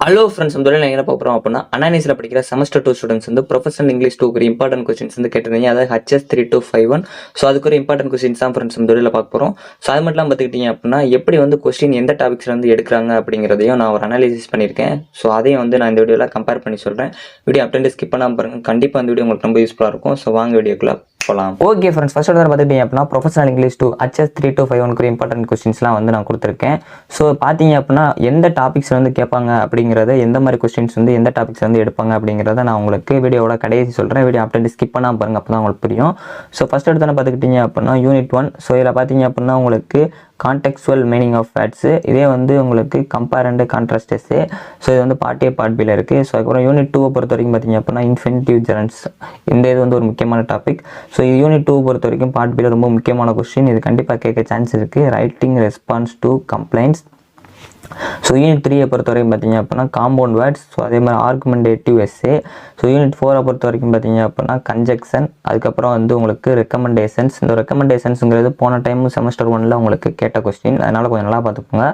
Hello friends, இந்த நான் என்ன பார்க்குறோம் அப்படின்னா அனாலிசிஸில் படிக்கிற செமஸ்டர் 2 ஸ்டூடெண்ட்ஸ் வந்து ப்ரொஃபஷனல் இங்கிலீஷ் 2 ஒரு இம்பார்ட்டன்ட் கொஸ்டின்ஸ் வந்து கேட்டிருந்தீங்க. அதாவது HS3251. ஸோ அதுக்கு ஒரு இம்பார்ட்டன்ட் கொஸ்டின்ஸ் தான் ஃப்ரெண்ட்ஸ் இந்த வீடியோவில் பார்க்க போகிறோம். ஸோ அது மட்டும் பார்த்துக்கிட்டீங்க அப்படின்னா எப்படி வந்து கொஸ்டின் எந்த டாபிக்ஸில் வந்து எடுக்கிறாங்க அப்படிங்கிறதையும் நான் ஒரு அனாலிசிஸ் பண்ணியிருக்கேன். ஸோ அதையும் வந்து நான் இந்த வீடியோவில் கம்பேர் பண்ணி சொல்கிறேன். வீடியோ அப்படியே ஸ்கிப் பண்ணாமல் பாருங்கள். கண்டிப்பாக அந்த வீடியோ உங்களுக்கு ரொம்ப யூஸ்ஃபுல்லாக இருக்கும். ஸோ வாங்க வீடியோக்குள்ள போகலாம். ஓகே ஃப்ரெண்ட்ஸ், ஃபர்ஸ்ட் வந்து பார்த்துக்கிட்டீங்க அப்படின்னா ப்ரொஃபஷனல் இங்கிலீஷ் 2 HS3251 இம்பார்ட்டன்ட் கொஸ்டின்ஸ்லாம் வந்து நான் கொடுத்துருக்கேன். ஸோ பார்த்தீங்க அப்படின்னா எந்த டாபிக்ஸ் வந்து கேட்பாங்க அப்படிங்கிறத, எந்த மாதிரி கொஸ்டின்ஸ் வந்து எந்த டாபிக்ஸ் வந்து எடுப்பாங்க அப்படிங்கிறத நான் உங்களுக்கு வீடியோட கடைசி சொல்கிறேன். வீடியோ அப்படியே ஸ்கிப் பண்ணாமல் பாருங்கள், அப்போ தான் உங்களுக்கு புரியும். ஸோ ஃபர்ஸ்ட் எடுத்து பார்த்துக்கிட்டீங்க அப்படின்னா யூனிட் 1. ஸோ இதில் பார்த்தீங்க அப்படின்னா உங்களுக்கு கான்டெக்சுவல் மீனிங் ஆஃப் வேர்ட்ஸு, இதே வந்து உங்களுக்கு கம்பேர் அண்ட் கான்ட்ராஸ்டஸு. ஸோ இது வந்து பார்ட் A பார்ட் Bயில் இருக்குது. ஸோ அதுக்கப்புறம் யூனிட் 2 பொறுத்த வரைக்கும் பார்த்தீங்க அப்படின்னா இன்ஃபினிட்டிவ் ஜெரண்ட்ஸ், இந்த இது வந்து ஒரு முக்கியமான டாபிக். ஸோ இது யூனிட் 2 பொறுத்த வரைக்கும் பார்ட் Bயில் ரொம்ப முக்கியமான கொஸ்டின். இது கண்டிப்பாக கேட்க சான்ஸ் இருக்குது. Writing response to complaints. So unit 3 பொறுத்த வரைக்கும் பார்த்தீங்க அப்படின்னா காம்பவுண்ட் வேர்ட்ஸ். ஸோ அதே மாதிரி ஆர்குமெண்டேட்டிவ் எஸ்ஸே. ஸோ யூனிட் 4 பொறுத்த வரைக்கும் பார்த்தீங்க அப்படின்னா கன்ஜெக்ஷன். அதுக்கப்புறம் வந்து உங்களுக்கு ரெக்கமெண்டேஷன்ஸ். இந்த ரெக்கமெண்டேஷன்ஸுங்கிறது போன டைம் செமஸ்டர் 1 உங்களுக்கு கேட்ட கொஸ்டின், அதனால் கொஞ்சம் நல்லா பார்த்துக்கோங்க.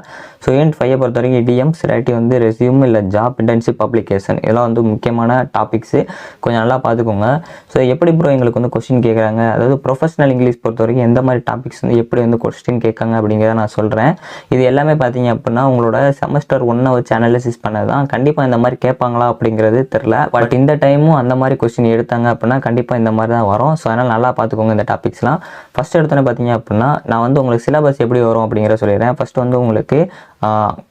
ஸோ யூனிட் 5 பொறுத்த வரைக்கும் இடியம்ஸ், இல்லாட்டி வந்து ரெஸ்யூம் இல்லை ஜாப் இன்டர்ன்ஷிப் பப்ளிகேஷன், இதெல்லாம் வந்து முக்கியமான டாபிக்ஸு, கொஞ்சம் நல்லா பார்த்துக்கோங்க. ஸோ எப்படி ப்ரோ எங்களுக்கு வந்து கொஸ்டின் கேட்குறாங்க, அதாவது ப்ரொஃபஷனல் இங்கிலீஷ் பொறுத்த வரைக்கும் எந்த மாதிரி டாபிக்ஸ் வந்து எப்படி வந்து கொஸ்டின் கேட்காங்க அப்படிங்கிறத நான் சொல்கிறேன். இது எல்லாமே பார்த்தீங்க அப்படின்னா உங்களோட செமஸ்டர் 1 வச்சு அனாலிசிஸ் பண்ணது தான். கண்டிப்பாக இந்த மாதிரி கேட்பாங்களா அப்படிங்கிறது தெரில. பட் இந்த டைமும் அந்த மாதிரி கொஸ்டின் எடுத்தாங்க அப்படின்னா கண்டிப்பாக இந்த மாதிரி தான் வரும். ஸோ அதனால் நல்லா பார்த்துக்கோங்க இந்த டாபிக்ஸ்லாம். ஃபஸ்ட் எடுத்தோன்னே பார்த்தீங்க அப்படின்னா நான் வந்து உங்களுக்கு சிலபஸ் எப்படி வரும் அப்படிங்கிறத சொல்லிடுறேன். ஃபஸ்ட்டு வந்து உங்களுக்கு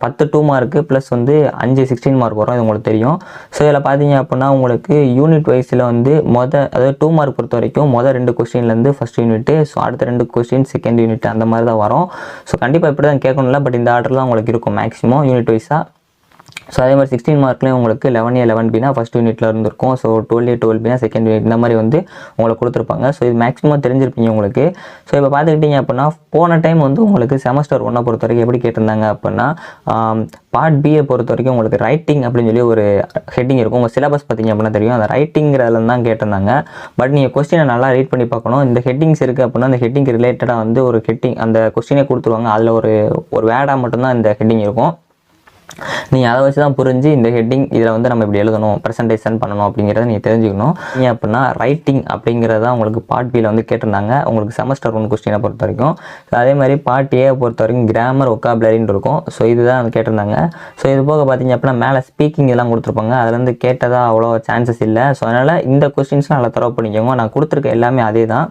10 2 மார்க்கு ப்ளஸ் வந்து 5 16 மார்க் வரும், இது உங்களுக்கு தெரியும். ஸோ இதில் பார்த்தீங்க அப்படின்னா உங்களுக்கு யூனிட் வைஸில் வந்து அதாவது 2 மார்க் பொறுத்த வரைக்கும் மொதல் 2 கொஸ்டின்லேருந்து ஃபஸ்ட் யூனிட்டு, ஸோ அடுத்த 2 கொஸ்டின் செகண்ட் யூனிட், அந்த மாதிரி தான் வரும். ஸோ கண்டிப்பாக இப்படி தான் கேட்கணும்ல, பட் இந்த ஆர்டர் தான் உங்களுக்கு இருக்கும் மேக்ஸிமம் யூனிட் வைஸாக. ஸோ அதே மாதிரி 16 மார்க்லேயும் உங்களுக்கு 11A 11Bனா ஃபஸ்ட் யூனிட்டில் இருந்திருக்கும். ஸோ 12A 12Bனா செகண்ட் யூனிட், இந்த மாதிரி வந்து உங்களுக்கு கொடுத்துருப்பாங்க. ஸோ இது மேக்ஸிமம் தெரிஞ்சிருப்பீங்க உங்களுக்கு. ஸோ இப்போ பார்த்துக்கிட்டிங்க அப்படின்னா போன டைம் வந்து உங்களுக்கு செமஸ்டர் 1 பொறுத்த வரைக்கும் எப்படி கேட்டிருந்தாங்க அப்படின்னா பார்ட் B பொறுத்த வரைக்கும் உங்களுக்கு ரைட்டிங் அப்படின்னு சொல்லி ஒரு ஹெட்டிங் இருக்கும். உங்கள் சிலபஸ் பார்த்தீங்க அப்படின்னா தெரியும், அந்த ரைட்டிங்கிறதுல தான் கேட்டிருந்தாங்க. பட் நீங்கள் கொஸ்டினை நல்லா ரீட் பண்ணி பார்க்கணும். இந்த ஹெட்டிங்ஸ் இருக்குது அப்படின்னா அந்த ஹெட்டிங் ரிலேட்டடாக வந்து ஒரு ஹெட்டிங் அந்த கொஸ்டினே கொடுத்துருவாங்க. அதில் ஒரு வேர்டாக மட்டும்தான் இந்த ஹெட்டிங் இருக்கும். நீங்கள் அதை வச்சு தான் புரிஞ்சு இந்த ஹெட்டிங் இதில் வந்து நம்ம இப்படி எழுதணும், ப்ரெசன்டேஷன் பண்ணணும் அப்படிங்கிறத நீங்கள் தெரிஞ்சுக்கணும். நீங்கள் அப்படின்னா ரைட்டிங் அப்படிங்கிறத உங்களுக்கு பார்ட் Bயில் வந்து கேட்டிருந்தாங்க உங்களுக்கு செமஸ்டர் 1 கொஸ்டினை பொறுத்த வரைக்கும். ஸோ அதே மாதிரி பார்ட் A பொறுத்த வரைக்கும் கிராமர் ஒக்காபுலரின்னு இருக்கும். ஸோ இதுதான் வந்து கேட்டிருந்தாங்க. ஸோ இது போக பார்த்தீங்க அப்படின்னா மேலே ஸ்பீக்கிங் இதெல்லாம் கொடுத்துருப்பாங்க. அதுலேருந்து கேட்டதாக அவ்வளோ சான்சஸ் இல்லை. ஸோ அதனால் இந்த கொஸ்டின்ஸ்லாம் நல்லா தரவு பண்ணிக்கோங்க. நான் கொடுத்துருக்க எல்லாமே அதே தான்.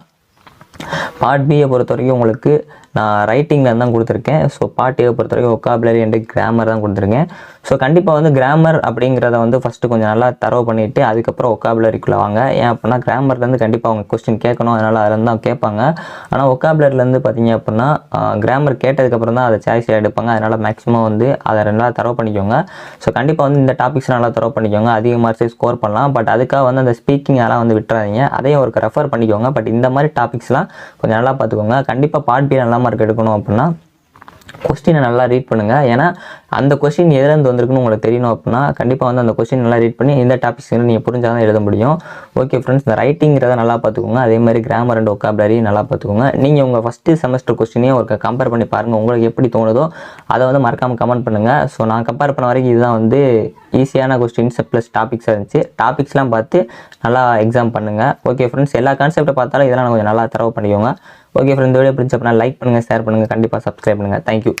பார்ட் B பொறுத்த வரைக்கும் உங்களுக்கு நான் ரைட்டிங்கில் தான் கொடுத்துருக்கேன். ஸோ பார்ட் A பொறுத்த வரைக்கும் ஒக்காபுலரி அண்ட் கிராமர் தான் கொடுத்துருக்கேன். ஸோ கண்டிப்பாக வந்து கிராமர் அப்படிங்கிறத வந்து ஃபஸ்ட்டு கொஞ்சம் நல்லா தரவு பண்ணிவிட்டு அதுக்கப்புறம் ஒக்காபுலரிக்குள்ளே வாங்க. ஏன் அப்படின்னா கிராமர்லேருந்து கண்டிப்பாக அவங்க கொஸ்டின் கேட்கணும், அதனால் அதில் தான் கேட்பாங்க. ஆனால் ஒக்காபுலரிலேருந்து பார்த்தீங்க அப்படின்னா கிராமர் கேட்டதுக்கப்புறம் தான் அதை சாய்ஸ் எடுப்பாங்க. அதனால் மேக்ஸிமம் வந்து அதை நல்லா தரவு பண்ணிக்கோங்க. ஸோ கண்டிப்பாக வந்து இந்த டாபிக்ஸ் நல்லா தரவு பண்ணிக்கோங்க, அதிக மார்க்ஸே ஸ்கோர் பண்ணலாம். பட் அதுக்காக வந்து அந்த ஸ்பீக்கிங் அதெல்லாம் வந்து விட்டுறாதீங்க, அதையும் ஒரு ரெஃபர் பண்ணிக்கோங்க. பட் இந்த மாதிரி டாபிக்ஸ்லாம் கொஞ்சம் நல்லா பார்த்துக்கோங்க. கண்டிப்பாக பார்ட் B நல்லா மார்க் எடுக்கணும் அப்படின்னா கொஸ்டினை நல்லா ரீட் பண்ணுங்கள். ஏன்னா அந்த கொஸ்டின் எதுலேருந்து வந்திருக்குன்னு உங்களுக்கு தெரியணும் அப்படின்னா கண்டிப்பாக வந்து அந்த கொஸ்டின் நல்லா ரீட் பண்ணி இந்த டாபிக்ஸ் நீங்கள் புரிஞ்சால் தான் எழுத முடியும். ஓகே ஃப்ரெண்ட்ஸ், இந்த ரைட்டிங்கிறத நல்லா பார்த்துக்கோங்க. அதே மாதிரி கிராமர் அண்ட் ஒக்காபுலரி நல்லா பார்த்துக்கோங்க. நீங்கள் உங்கள் ஃபஸ்ட்டு செமஸ்டர் கொஸ்டினையும் ஒரு கம்பேர் பண்ணி பாருங்கள். உங்களுக்கு எப்படி தோணுதோ அதை வந்து மறக்காமல் கமெண்ட் பண்ணுங்கள். ஸோ நான் கம்பேர் பண்ண வரைக்கும் இதுதான் வந்து ஈஸியான கொஸ்டின்ஸ் ப்ளஸ் டாபிக்ஸாக இருந்துச்சு. டாபிக்ஸ்லாம் பார்த்து நல்லா எக்ஸாம் பண்ணுங்கள். ஓகே ஃப்ரெண்ட்ஸ், எல்லா கான்செப்ட்டை பார்த்தாலும் இதெல்லாம் கொஞ்சம் நல்லா தரவு பண்ணிக்கோங்க. ஓகே ஃப்ரெண்ட்ஸ், இந்த வீடியோ பிடிச்ச அப்படின்னா லைக் பண்ணுங்கள், ஷேர் பண்ணுங்கள், கண்டிப்பாக சப்ஸ்கிரைப் பண்ணுங்கள். தேங்க்யூ.